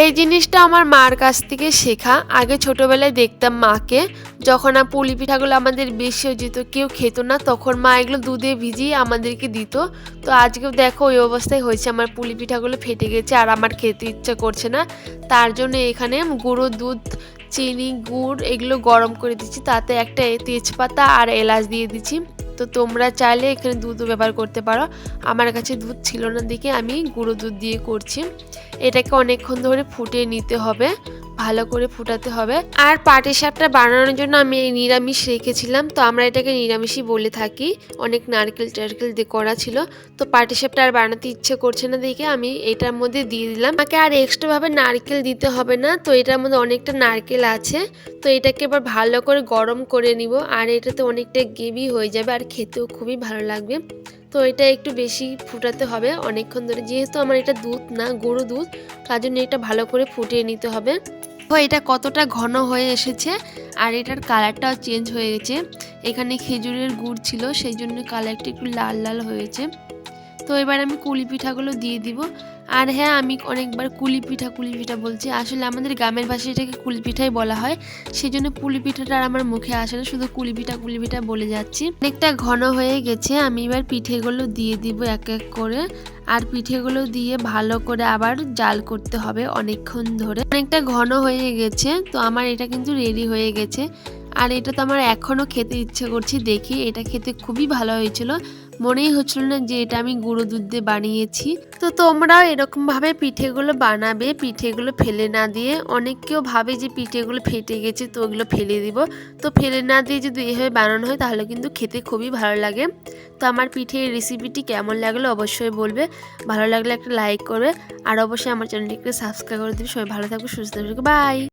এই জিনিসটা আমার মার কাছ থেকে শেখা। আগে ছোটবেলায় দেখতাম মাকে, যখন পুলি পিঠাগুলো আমাদের বেশি হয়ে যেত, কেউ খেত না, তখন মা এগুলো দুধে ভিজিয়ে আমাদেরকে দিত। তো আজকেও দেখো ওই অবস্থায় হয়েছে, আমার পুলি পিঠাগুলো ফেটে গেছে আর আমার খেতে ইচ্ছা করছে না। তার জন্য এখানে গুঁড়ো দুধ, চিনি, গুড় এগুলো গরম করে দিচ্ছি, তাতে একটা তেজপাতা আর এলাচ দিয়ে দিচ্ছি। তো তোমরা চাইলে এখানে দুধও ব্যবহার করতে পারো। আমার কাছে দুধ ছিল না দেখে আমি গুঁড়ো দুধ দিয়ে করছি। এটাকে অনেকক্ষণ ধরে ফুটিয়ে নিতে হবে, ভালো করে ফুটাতে হবে। আর পাটিসাপটা বানানোর জন্য আমি এই নিরামিষ রেখেছিলাম, তো আমরা এটাকে নিরামিষই বলে থাকি। অনেক নারকেল টারকেল দিয়ে করা ছিল, তো পাটিসাপটা আর বানাতে ইচ্ছে করছে না দেখে আমি এটার মধ্যে দিয়ে দিলাম। আমাকে আর এক্সট্রাভাবে নারকেল দিতে হবে না, তো এটার মধ্যে অনেকটা নারকেল আছে। তো এটাকে এবার ভালো করে গরম করে নিব, আর এটাতে অনেকটা গ্রেভি হয়ে যাবে আর খেতেও খুবই ভালো লাগবে। তো এটা একটু বেশি ফুটাতে হবে অনেকক্ষণ ধরে, যেহেতু আমার এটা দুধ না গুঁড়ো দুধ, তার জন্য এটা ভালো করে ফুটিয়ে নিতে হবে। তো এটা কতটা ঘন হয়ে এসেছে আর এটার কালারটাও চেঞ্জ হয়ে গেছে। এখানে খেজুরের গুড় ছিল, সেই জন্য কালারটা একটু লাল লাল হয়েছে। তো এবার আমি কুলি পিঠাগুলো দিয়ে দিব। আর হ্যাঁ, আমি অনেকবার কুলি পিঠা বলছি, আসলে আমাদের গ্রামের ভাষায় এটাকে কুলি পিঠাই বলা হয়, সেই জন্য কুলি পিঠাটা আর আমার মুখে আসে না, শুধু কুলি পিঠা বলে যাচ্ছি। অনেকটা ঘন হয়ে গেছে, আমি এবার পিঠেগুলো দিয়ে দিব এক এক করে। আর পিঠেগুলো দিয়ে ভালো করে আবার জাল করতে হবে অনেকক্ষণ ধরে। অনেকটা ঘন হয়ে গেছে, তো আমার এটা কিন্তু রেডি হয়ে গেছে। আর এটা তো আমার এখনও খেতে ইচ্ছে করছে, দেখি এটা খেতে খুবই ভালো হয়েছিল। মনেই হচ্ছিল না যে এটা আমি গুঁড়ো দুধ দিয়ে বানিয়েছি। তো তোমরাও এরকমভাবে পিঠেগুলো বানাবে, পিঠেগুলো ফেলে না দিয়ে। অনেকেও ভাবে যে পিঠেগুলো ফেটে গেছে তো ওগুলো ফেলে দিব, তো ফেলে না দিয়ে যদি এভাবে বানানো হয় তাহলে কিন্তু খেতে খুবই ভালো লাগে। তো আমার পিঠের রেসিপিটি কেমন লাগলো অবশ্যই বলবে, ভালো লাগলে একটা লাইক করবে, আর অবশ্যই আমার চ্যানেলটিকে সাবস্ক্রাইব করে দিবে। সবাই ভালো থাকবে, সুস্থ থাকবে, বাই।